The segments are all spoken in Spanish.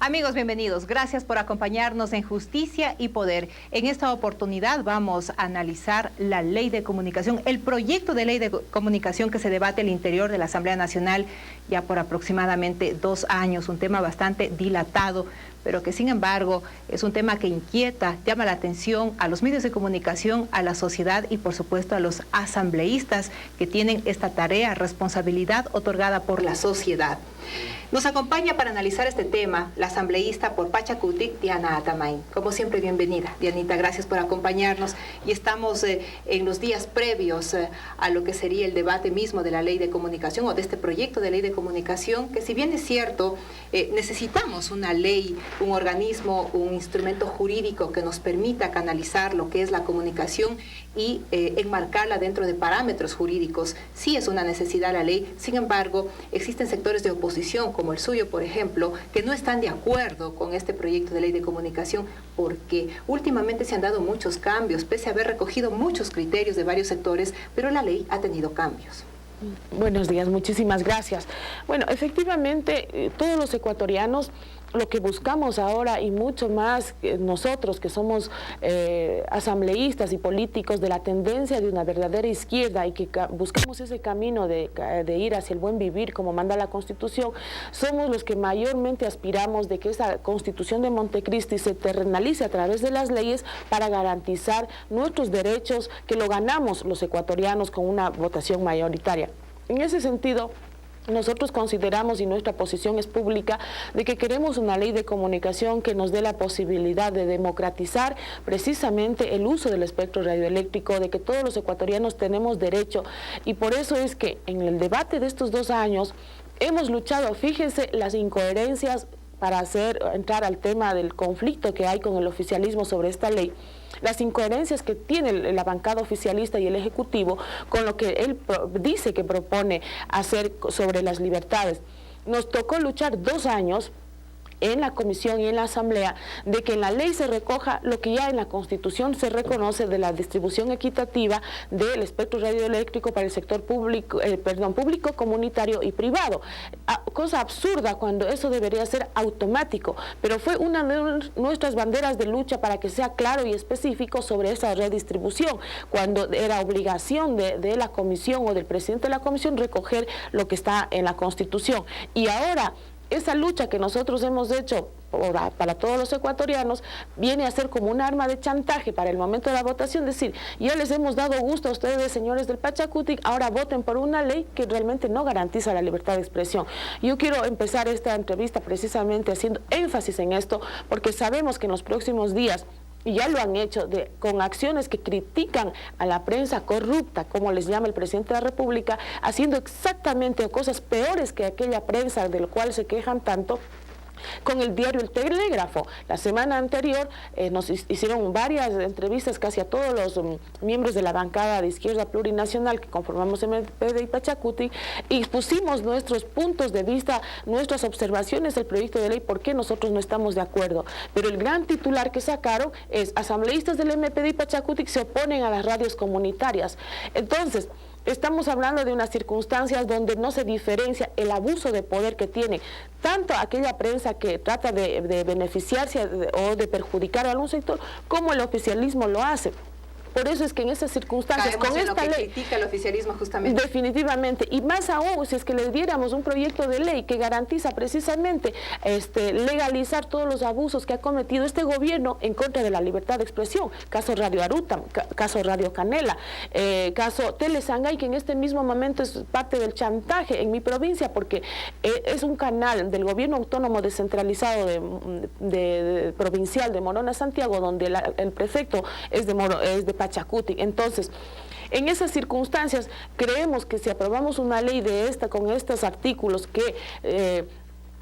Amigos, bienvenidos. Gracias por acompañarnos en Justicia y Poder. En esta oportunidad vamos a analizar la Ley de Comunicación, el proyecto de Ley de Comunicación que se debate al interior de la Asamblea Nacional ya por aproximadamente 2 años, un tema bastante dilatado, pero que sin embargo es un tema que inquieta, llama la atención a los medios de comunicación, a la sociedad y por supuesto a los asambleístas que tienen esta tarea, responsabilidad otorgada por la sociedad. Nos acompaña para analizar este tema la asambleísta por Pachacutic, Diana Atamay. Como siempre, bienvenida. Dianita, gracias por acompañarnos. Y estamos en los días previos a lo que sería el debate mismo de la Ley de Comunicación o de este proyecto de Ley de Comunicación, que si bien es cierto, necesitamos una ley, un organismo, un instrumento jurídico que nos permita canalizar lo que es la comunicación y enmarcarla dentro de parámetros jurídicos. Sí es una necesidad la ley, sin embargo, existen sectores de oposición, como el suyo, por ejemplo, que no están de acuerdo con este proyecto de ley de comunicación porque últimamente se han dado muchos cambios, pese a haber recogido muchos criterios de varios sectores, pero la ley ha tenido cambios. Buenos días, muchísimas gracias. Bueno, efectivamente, todos los ecuatorianos lo que buscamos ahora y mucho más nosotros que somos asambleístas y políticos de la tendencia de una verdadera izquierda y que buscamos ese camino de ir hacia el buen vivir como manda la Constitución, somos los que mayormente aspiramos de que esa Constitución de Montecristi se terrenalice a través de las leyes para garantizar nuestros derechos que lo ganamos los ecuatorianos con una votación mayoritaria. En ese sentido, nosotros consideramos, y nuestra posición es pública, de que queremos una ley de comunicación que nos dé la posibilidad de democratizar precisamente el uso del espectro radioeléctrico, de que todos los ecuatorianos tenemos derecho, y por eso es que en el debate de estos 2 años hemos luchado, fíjense las incoherencias para entrar al tema del conflicto que hay con el oficialismo sobre esta ley, las incoherencias que tiene la bancada oficialista y el Ejecutivo con lo que él dice que propone hacer sobre las libertades. Nos tocó luchar 2 años en la comisión y en la asamblea de que en la ley se recoja lo que ya en la Constitución se reconoce de la distribución equitativa del espectro radioeléctrico para el sector público, público, comunitario y privado. Cosa absurda cuando eso debería ser automático, pero fue una de nuestras banderas de lucha para que sea claro y específico sobre esa redistribución, cuando era obligación de la comisión o del presidente de la comisión recoger lo que está en la Constitución. Y ahora esa lucha que nosotros hemos hecho para todos los ecuatorianos viene a ser como un arma de chantaje para el momento de la votación, decir, ya les hemos dado gusto a ustedes, señores del Pachacutic, ahora voten por una ley que realmente no garantiza la libertad de expresión. Yo quiero empezar esta entrevista precisamente haciendo énfasis en esto, porque sabemos que en los próximos días, y ya lo han hecho con acciones que critican a la prensa corrupta, como les llama el presidente de la República, haciendo exactamente cosas peores que aquella prensa del cual se quejan tanto, con el diario El Telégrafo. La semana anterior nos hicieron varias entrevistas casi a todos los miembros de la bancada de izquierda plurinacional que conformamos MPD y Pachacutic y expusimos nuestros puntos de vista, nuestras observaciones del proyecto de ley, por qué nosotros no estamos de acuerdo. Pero el gran titular que sacaron es: asambleístas del MPD y Pachacutic se oponen a las radios comunitarias. Entonces, estamos hablando de unas circunstancias donde no se diferencia el abuso de poder que tiene tanto aquella prensa que trata de beneficiarse o de perjudicar a algún sector, como el oficialismo lo hace. Por eso es que en esas circunstancias, caemos con en esta lo que ley, critica el oficialismo justamente. Definitivamente, y más aún si es que les diéramos un proyecto de ley que garantiza precisamente legalizar todos los abusos que ha cometido este gobierno en contra de la libertad de expresión, caso Radio Aruta, caso Radio Canela, caso Telesangay, que en este mismo momento es parte del chantaje en mi provincia, porque es un canal del gobierno autónomo descentralizado de provincial de Morona, Santiago, donde el prefecto es de Pachacutic. Entonces, en esas circunstancias, creemos que si aprobamos una ley de con estos artículos que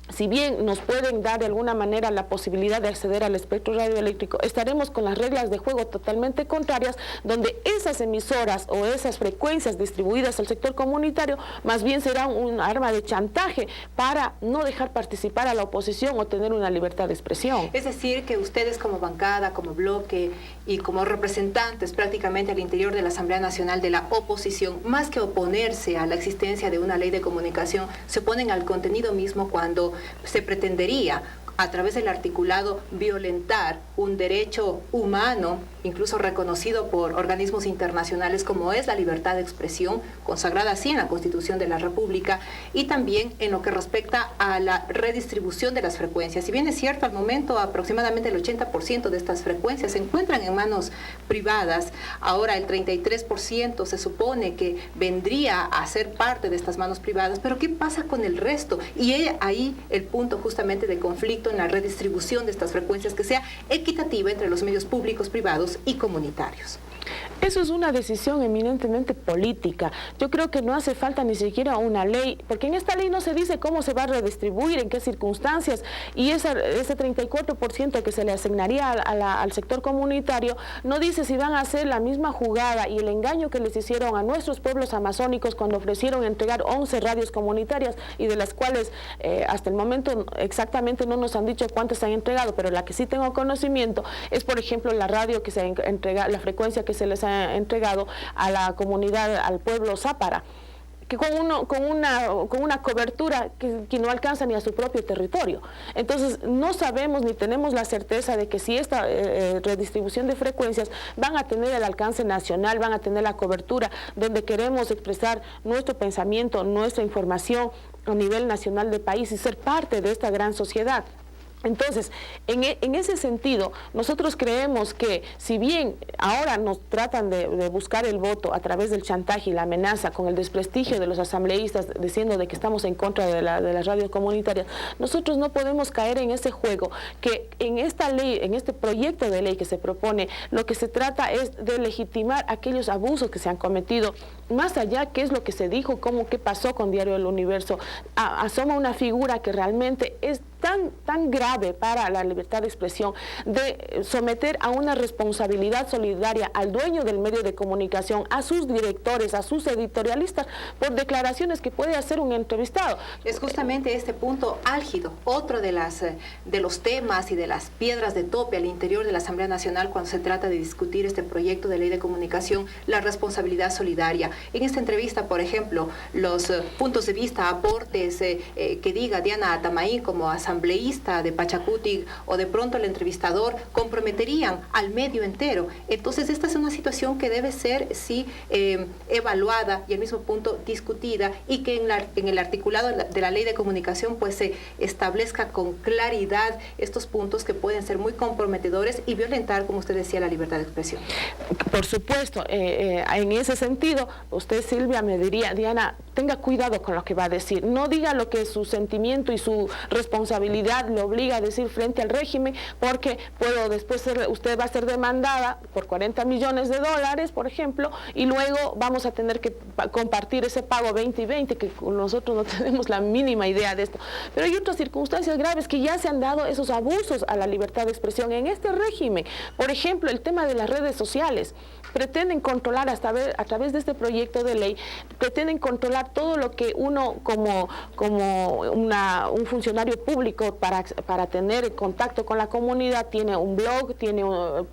si bien nos pueden dar de alguna manera la posibilidad de acceder al espectro radioeléctrico, estaremos con las reglas de juego totalmente contrarias, donde esas emisoras o esas frecuencias distribuidas al sector comunitario más bien serán un arma de chantaje para no dejar participar a la oposición o tener una libertad de expresión. Es decir, que ustedes como bancada, como bloque y como representantes prácticamente al interior de la Asamblea Nacional de la oposición, más que oponerse a la existencia de una ley de comunicación, se oponen al contenido mismo cuando se pretendería a través del articulado violentar un derecho humano, incluso reconocido por organismos internacionales como es la libertad de expresión, consagrada así en la Constitución de la República, y también en lo que respecta a la redistribución de las frecuencias. Si bien es cierto, al momento aproximadamente el 80% de estas frecuencias se encuentran en manos privadas, ahora el 33% se supone que vendría a ser parte de estas manos privadas, pero ¿qué pasa con el resto? Y ahí el punto justamente de conflicto en la redistribución de estas frecuencias, que sea equitativa entre los medios públicos, privados y comunitarios. Eso es una decisión eminentemente política. Yo creo que no hace falta ni siquiera una ley, porque en esta ley no se dice cómo se va a redistribuir, en qué circunstancias, y ese 34% que se le asignaría al sector comunitario no dice si van a hacer la misma jugada y el engaño que les hicieron a nuestros pueblos amazónicos cuando ofrecieron entregar 11 radios comunitarias, y de las cuales hasta el momento exactamente no nos han dicho cuántas se han entregado, pero la que sí tengo conocimiento es, por ejemplo, la radio que se entrega, la frecuencia que se les ha entregado a la comunidad, al pueblo Zápara, que con una cobertura que no alcanza ni a su propio territorio. Entonces no sabemos ni tenemos la certeza de que si esta redistribución de frecuencias van a tener el alcance nacional, van a tener la cobertura donde queremos expresar nuestro pensamiento, nuestra información a nivel nacional del país y ser parte de esta gran sociedad. Entonces, en ese sentido, nosotros creemos que si bien ahora nos tratan de buscar el voto a través del chantaje y la amenaza con el desprestigio de los asambleístas diciendo de que estamos en contra de las radios comunitarias, nosotros no podemos caer en ese juego, que en esta ley, en este proyecto de ley que se propone, lo que se trata es de legitimar aquellos abusos que se han cometido, más allá qué es lo que se dijo, qué pasó con Diario del Universo, asoma una figura que realmente es tan grave para la libertad de expresión, de someter a una responsabilidad solidaria al dueño del medio de comunicación, a sus directores, a sus editorialistas, por declaraciones que puede hacer un entrevistado. Es justamente este punto álgido, otro de los temas y de las piedras de tope al interior de la Asamblea Nacional cuando se trata de discutir este proyecto de ley de comunicación, la responsabilidad solidaria. En esta entrevista, por ejemplo, los puntos de vista, aportes que diga Diana Atamaín como asambleísta de Pachacuti, o de pronto el entrevistador, comprometerían al medio entero. Entonces esta es una situación que debe ser sí evaluada y al mismo punto discutida, y que en el articulado de la ley de comunicación pues se establezca con claridad estos puntos que pueden ser muy comprometedores y violentar, como usted decía, la libertad de expresión. Por supuesto, en ese sentido, usted, Silvia, me diría, Diana, tenga cuidado con lo que va a decir, no diga lo que su sentimiento y su responsabilidad le obliga a decir frente al régimen, porque usted va a ser demandada por $40 millones, por ejemplo, y luego vamos a tener que compartir ese pago 2020, que nosotros no tenemos la mínima idea de esto. Pero hay otras circunstancias graves que ya se han dado, esos abusos a la libertad de expresión en este régimen. Por ejemplo, el tema de las redes sociales. Pretenden controlar a través de este proyecto de ley, pretenden controlar todo lo que uno como un funcionario público para tener contacto con la comunidad tiene un blog,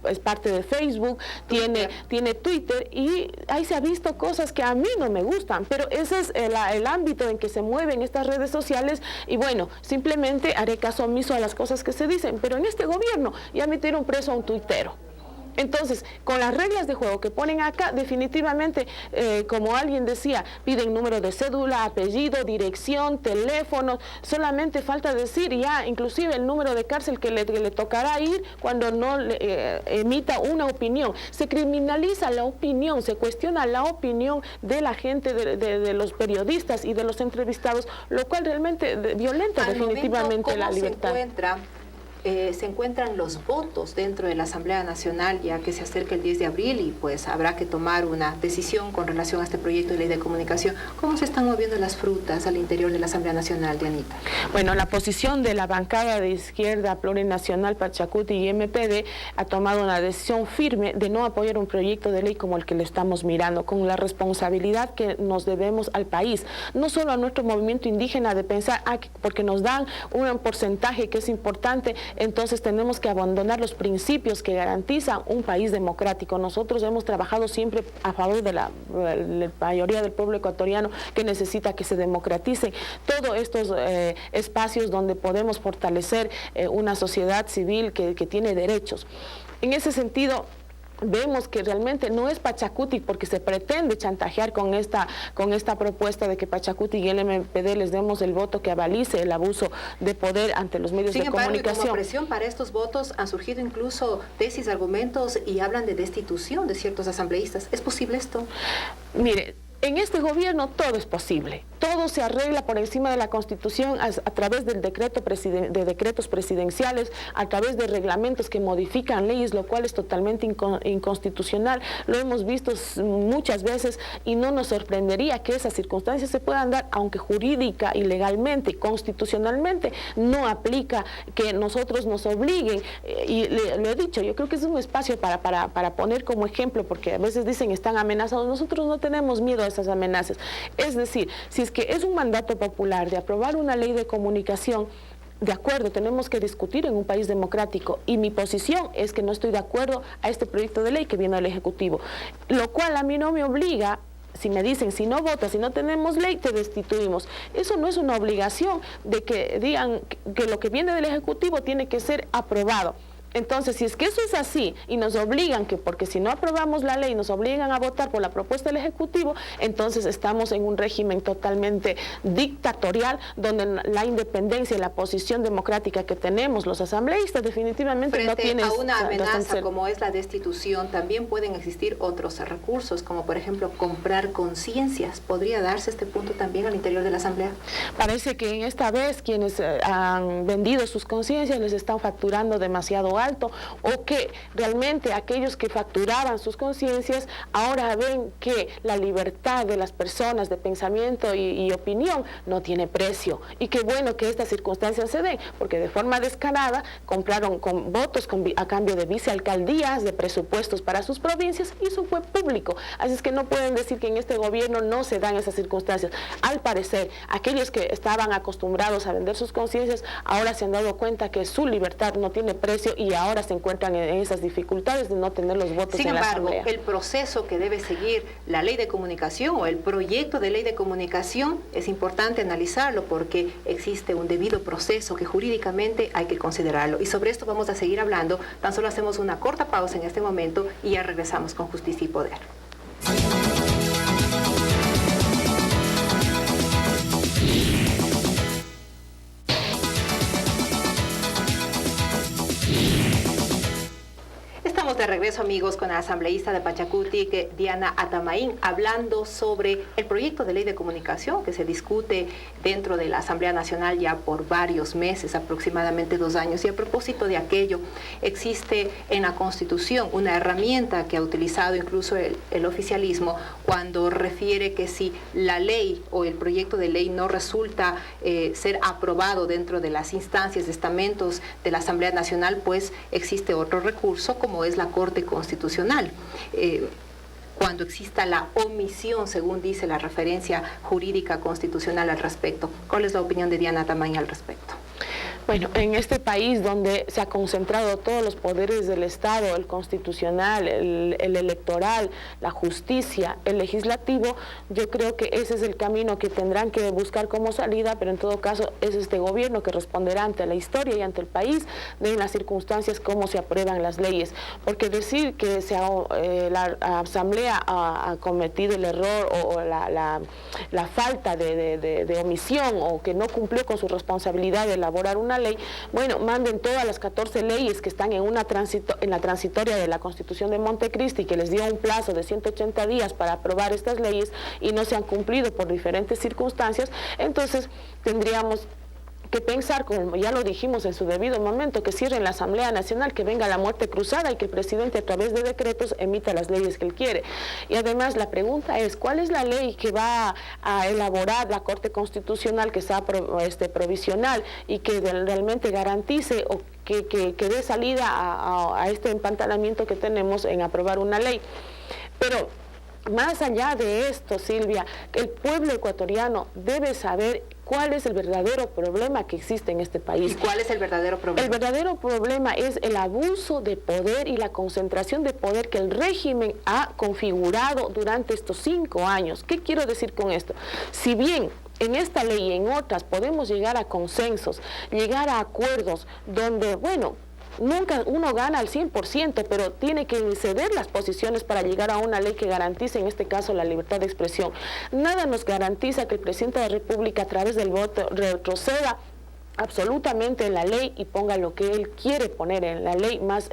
es parte de Facebook, tiene Twitter, y ahí se ha visto cosas que a mí no me gustan, pero ese es el ámbito en que se mueven estas redes sociales, y bueno, simplemente haré caso omiso a las cosas que se dicen, pero en este gobierno ya metieron preso a un tuitero. Entonces, con las reglas de juego que ponen acá, definitivamente, como alguien decía, piden número de cédula, apellido, dirección, teléfono, solamente falta decir ya, inclusive el número de cárcel que le tocará ir cuando no emita una opinión. Se criminaliza la opinión, se cuestiona la opinión de la gente, de los periodistas y de los entrevistados, lo cual realmente violenta definitivamente la libertad. Se encuentran los votos dentro de la Asamblea Nacional, ya que se acerca el 10 de abril y pues habrá que tomar una decisión con relación a este proyecto de ley de comunicación? ¿Cómo se están moviendo las frutas al interior de la Asamblea Nacional, Dianita? Bueno, la posición de la bancada de izquierda plurinacional Pachacuti y MPD ha tomado una decisión firme de no apoyar un proyecto de ley como el que le estamos mirando, con la responsabilidad que nos debemos al país, no solo a nuestro movimiento indígena, de pensar, porque nos dan un porcentaje que es importante, entonces tenemos que abandonar los principios que garantizan un país democrático. Nosotros hemos trabajado siempre a favor de la mayoría del pueblo ecuatoriano que necesita que se democraticen todos estos espacios donde podemos fortalecer una sociedad civil que tiene derechos. En ese sentido, vemos que realmente no es Pachacuti, porque se pretende chantajear con esta propuesta de que Pachacuti y el MPD les demos el voto que avalice el abuso de poder ante los medios de comunicación. Y como presión para estos votos han surgido incluso tesis, argumentos y hablan de destitución de ciertos asambleístas. ¿Es posible esto? Mire, en este gobierno todo es posible, todo se arregla por encima de la Constitución a través de decretos presidenciales, a través de reglamentos que modifican leyes, lo cual es totalmente inconstitucional. Lo hemos visto muchas veces y no nos sorprendería que esas circunstancias se puedan dar, aunque jurídica y legalmente, constitucionalmente, no aplica que nosotros nos obliguen. Y lo he dicho, yo creo que es un espacio para poner como ejemplo, porque a veces dicen están amenazados. Nosotros no tenemos miedo a esas amenazas. Es decir, si es que es un mandato popular de aprobar una ley de comunicación, de acuerdo, tenemos que discutir en un país democrático, y mi posición es que no estoy de acuerdo a este proyecto de ley que viene del Ejecutivo, lo cual a mí no me obliga. Si me dicen, si no votas, si no tenemos ley, te destituimos. Eso no es una obligación de que digan que lo que viene del Ejecutivo tiene que ser aprobado. Entonces, si es que eso es así y nos obligan, porque si no aprobamos la ley nos obligan a votar por la propuesta del Ejecutivo, entonces estamos en un régimen totalmente dictatorial, donde la independencia y la posición democrática que tenemos los asambleístas definitivamente no tiene. Frente a una amenaza como es la destitución, también pueden existir otros recursos, como por ejemplo comprar conciencias. ¿Podría darse este punto también al interior de la Asamblea? Parece que en esta vez quienes han vendido sus conciencias les están facturando demasiado alto, o que realmente aquellos que facturaban sus conciencias ahora ven que la libertad de las personas de pensamiento y opinión no tiene precio, y qué bueno que estas circunstancias se den, porque de forma descarada compraron con votos a cambio de vicealcaldías, de presupuestos para sus provincias, y eso fue público. Así es que no pueden decir que en este gobierno no se dan esas circunstancias. Al parecer, aquellos que estaban acostumbrados a vender sus conciencias ahora se han dado cuenta que su libertad no tiene precio y ahora se encuentran en esas dificultades de no tener los votos en la Asamblea. Sin embargo, el proceso que debe seguir la ley de comunicación o el proyecto de ley de comunicación es importante analizarlo, porque existe un debido proceso que jurídicamente hay que considerarlo. Y sobre esto vamos a seguir hablando. Tan solo hacemos una corta pausa en este momento y ya regresamos con Justicia y Poder. De regreso, amigos, con la asambleísta de Pachacuti, Diana Atamaín, hablando sobre el proyecto de ley de comunicación que se discute dentro de la Asamblea Nacional ya por varios meses, aproximadamente 2 años. Y a propósito de aquello, existe en la Constitución una herramienta que ha utilizado incluso el oficialismo cuando refiere que si la ley o el proyecto de ley no resulta ser aprobado dentro de las instancias de estamentos de la Asamblea Nacional, pues existe otro recurso, como es la Corte Constitucional. Cuando exista la omisión, según dice la referencia jurídica constitucional al respecto. ¿Cuál es la opinión de Diana Atamaín al respecto? Bueno, en este país donde se ha concentrado todos los poderes del Estado, el constitucional, el electoral, la justicia, el legislativo, yo creo que ese es el camino que tendrán que buscar como salida, pero en todo caso es este gobierno que responderá ante la historia y ante el país de las circunstancias cómo se aprueban las leyes. Porque decir que la Asamblea ha cometido el error o la falta de omisión, o que no cumplió con su responsabilidad de elaborar una ley, bueno, manden todas las 14 leyes que están en la transitoria de la Constitución de Montecristi, que les dio un plazo de 180 días para aprobar estas leyes y no se han cumplido por diferentes circunstancias. Entonces tendríamos que pensar, como ya lo dijimos en su debido momento, que cierren la Asamblea Nacional, que venga la muerte cruzada y que el presidente a través de decretos emita las leyes que él quiere. Y además la pregunta es, ¿cuál es la ley que va a elaborar la Corte Constitucional, que sea provisional y que realmente garantice o que dé salida a este empantanamiento que tenemos en aprobar una ley? Pero más allá de esto, Silvia, el pueblo ecuatoriano debe saber cuál es el verdadero problema que existe en este país. ¿Y cuál es el verdadero problema? El verdadero problema es el abuso de poder y la concentración de poder que el régimen ha configurado durante estos 5 años. ¿Qué quiero decir con esto? Si bien en esta ley y en otras podemos llegar a consensos, llegar a acuerdos donde, bueno, nunca uno gana al 100%, pero tiene que ceder las posiciones para llegar a una ley que garantice, en este caso, la libertad de expresión. Nada nos garantiza que el presidente de la República, a través del voto, retroceda absolutamente en la ley y ponga lo que él quiere poner en la ley, más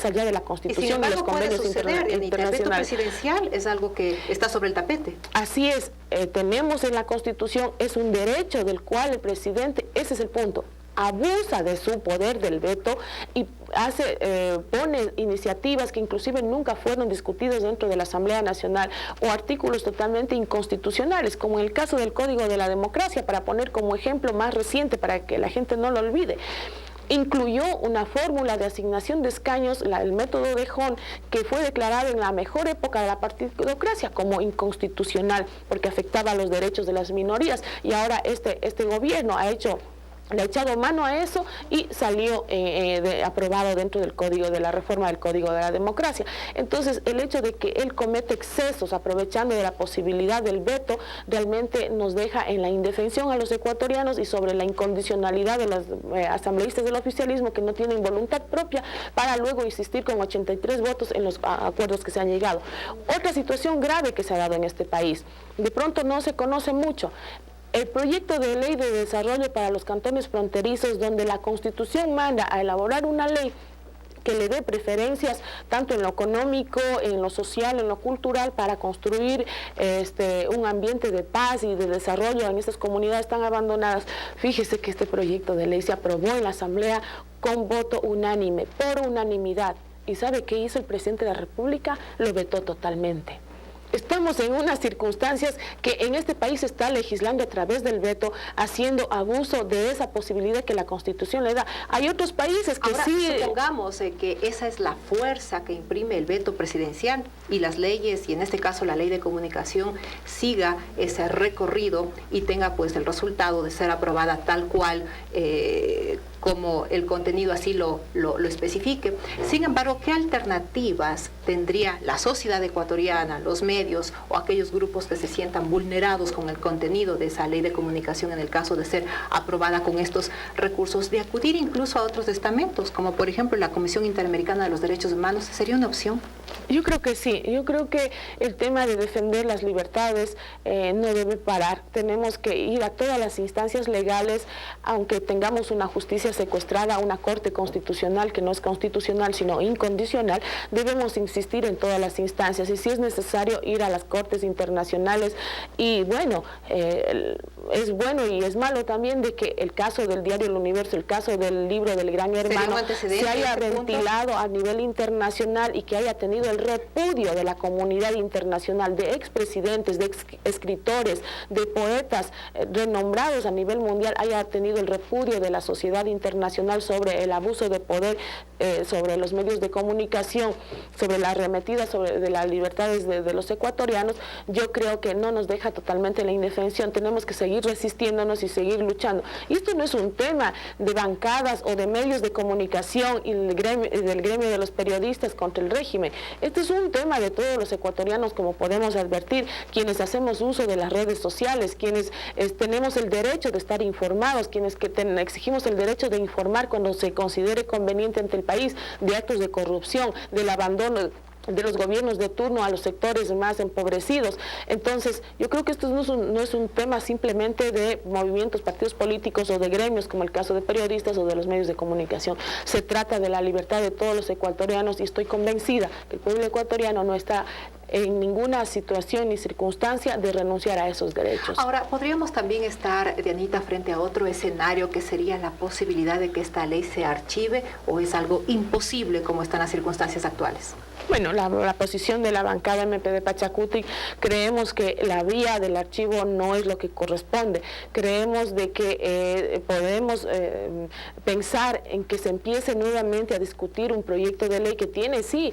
allá de la Constitución y los convenios internacionales. El veto presidencial es algo que está sobre el tapete. Así es, tenemos en la Constitución, es un derecho del cual el presidente, ese es el punto, abusa de su poder del veto y pone iniciativas que inclusive nunca fueron discutidas dentro de la Asamblea Nacional o artículos totalmente inconstitucionales, como en el caso del Código de la Democracia, para poner como ejemplo más reciente para que la gente no lo olvide. Incluyó una fórmula de asignación de escaños, el método de Hon, que fue declarado en la mejor época de la partidocracia como inconstitucional porque afectaba los derechos de las minorías, y ahora este gobierno le ha echado mano a eso y salió aprobado dentro del código de la reforma del Código de la Democracia. Entonces, el hecho de que él comete excesos aprovechando de la posibilidad del veto realmente nos deja en la indefensión a los ecuatorianos y sobre la incondicionalidad de los asambleístas del oficialismo que no tienen voluntad propia para luego insistir con 83 votos en los acuerdos que se han llegado. Otra situación grave que se ha dado en este país, de pronto no se conoce mucho. El proyecto de ley de desarrollo para los cantones fronterizos, donde la Constitución manda a elaborar una ley que le dé preferencias tanto en lo económico, en lo social, en lo cultural, para construir un ambiente de paz y de desarrollo en estas comunidades tan abandonadas. Fíjese que este proyecto de ley se aprobó en la Asamblea con voto unánime, por unanimidad. ¿Y sabe qué hizo el presidente de la República? Lo vetó totalmente. Estamos en unas circunstancias que en este país se está legislando a través del veto, haciendo abuso de esa posibilidad que la Constitución le da. Hay otros países que ahora, sí... supongamos que esa es la fuerza que imprime el veto presidencial y las leyes, y en este caso la ley de comunicación, siga ese recorrido y tenga pues el resultado de ser aprobada tal cual como el contenido así lo especifique. Sin embargo, ¿qué alternativas tendría la sociedad ecuatoriana, los medios o aquellos grupos que se sientan vulnerados con el contenido de esa ley de comunicación en el caso de ser aprobada con estos recursos, de acudir incluso a otros estamentos, como por ejemplo la Comisión Interamericana de los Derechos Humanos? ¿Sería una opción? Yo creo que sí, yo creo que el tema de defender las libertades no debe parar. Tenemos que ir a todas las instancias legales, aunque tengamos una justicia secuestrada, una corte constitucional que no es constitucional sino incondicional, debemos insistir en todas las instancias y si es necesario ir a las cortes internacionales. Y bueno, es bueno y es malo también de que el caso del diario El Universo, el caso del libro del Gran Hermano, se haya ventilado a nivel internacional y que haya tenido el repudio de la comunidad internacional, de expresidentes, de escritores, de poetas renombrados a nivel mundial, haya tenido el repudio de la sociedad internacional sobre el abuso de poder, sobre los medios de comunicación, sobre la arremetida de las libertades de los ecuatorianos. Yo creo que no nos deja totalmente en la indefensión. Tenemos que seguir resistiéndonos y seguir luchando. Y esto no es un tema de bancadas o de medios de comunicación y del gremio de los periodistas contra el régimen. Este es un tema de todos los ecuatorianos, como podemos advertir, quienes hacemos uso de las redes sociales, quienes tenemos el derecho de estar informados, quienes exigimos el derecho de informar cuando se considere conveniente ante el país, de actos de corrupción, del abandono de los gobiernos de turno a los sectores más empobrecidos. Entonces, yo creo que esto no es un tema simplemente de movimientos, partidos políticos o de gremios, como el caso de periodistas o de los medios de comunicación. Se trata de la libertad de todos los ecuatorianos y estoy convencida que el pueblo ecuatoriano no está en ninguna situación ni circunstancia de renunciar a esos derechos. Ahora, ¿podríamos también estar, Dianita, frente a otro escenario que sería la posibilidad de que esta ley se archive o es algo imposible como están las circunstancias actuales? Bueno, la posición de la bancada MPD Pachacutic, creemos que la vía del archivo no es lo que corresponde. Creemos de que podemos pensar en que se empiece nuevamente a discutir un proyecto de ley que tiene, sí,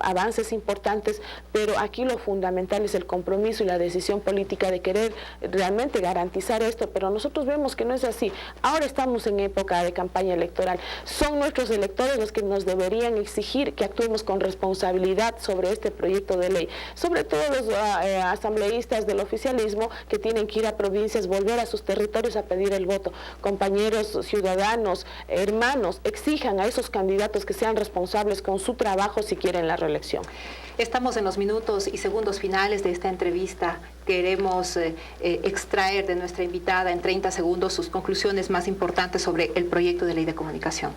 avances importantes, pero aquí lo fundamental es el compromiso y la decisión política de querer realmente garantizar esto, pero nosotros vemos que no es así. Ahora estamos en época de campaña electoral. Son nuestros electores los que nos deberían exigir que actuemos con responsabilidad sobre este proyecto de ley, sobre todo los asambleístas del oficialismo que tienen que ir a provincias, volver a sus territorios a pedir el voto. Compañeros, ciudadanos, hermanos, exijan a esos candidatos que sean responsables con su trabajo si quieren la reelección. Estamos en los minutos y segundos finales de esta entrevista. Queremos extraer de nuestra invitada en 30 segundos sus conclusiones más importantes sobre el proyecto de ley de comunicación.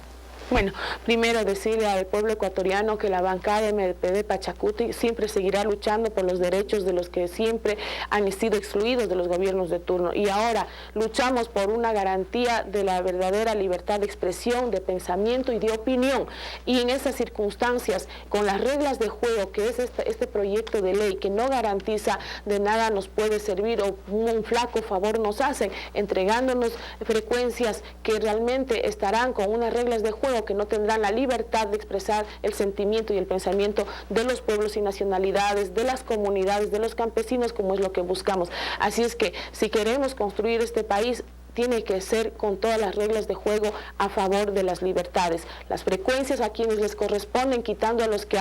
Bueno, primero decirle al pueblo ecuatoriano que la bancada MPD Pachacutic siempre seguirá luchando por los derechos de los que siempre han sido excluidos de los gobiernos de turno. Y ahora luchamos por una garantía de la verdadera libertad de expresión, de pensamiento y de opinión. Y en esas circunstancias, con las reglas de juego que es este proyecto de ley, que no garantiza de nada nos puede servir o un flaco favor nos hacen, entregándonos frecuencias que realmente estarán con unas reglas de juego que no tendrán la libertad de expresar el sentimiento y el pensamiento de los pueblos y nacionalidades, de las comunidades, de los campesinos, como es lo que buscamos. Así es que si queremos construir este país, tiene que ser con todas las reglas de juego a favor de las libertades. Las frecuencias a quienes les corresponden, quitando a los que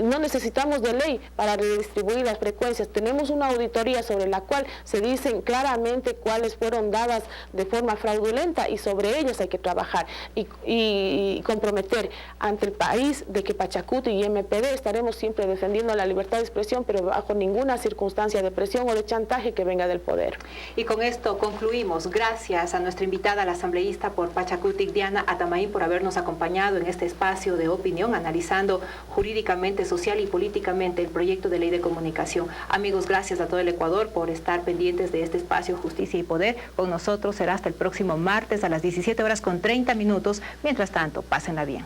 no necesitamos de ley para redistribuir las frecuencias. Tenemos una auditoría sobre la cual se dicen claramente cuáles fueron dadas de forma fraudulenta y sobre ellas hay que trabajar y comprometer ante el país de que Pachacutic y MPD estaremos siempre defendiendo la libertad de expresión, pero bajo ninguna circunstancia de presión o de chantaje que venga del poder. Y con esto concluimos. Gracias a nuestra invitada, la asambleísta por Pachacutic, Diana Atamaín, por habernos acompañado en este espacio de opinión, analizando jurídicamente, social y políticamente el proyecto de ley de comunicación. Amigos, gracias a todo el Ecuador por estar pendientes de este espacio Justicia y Poder. Con nosotros será hasta el próximo martes a las 17:30. Mientras tanto, pásenla bien.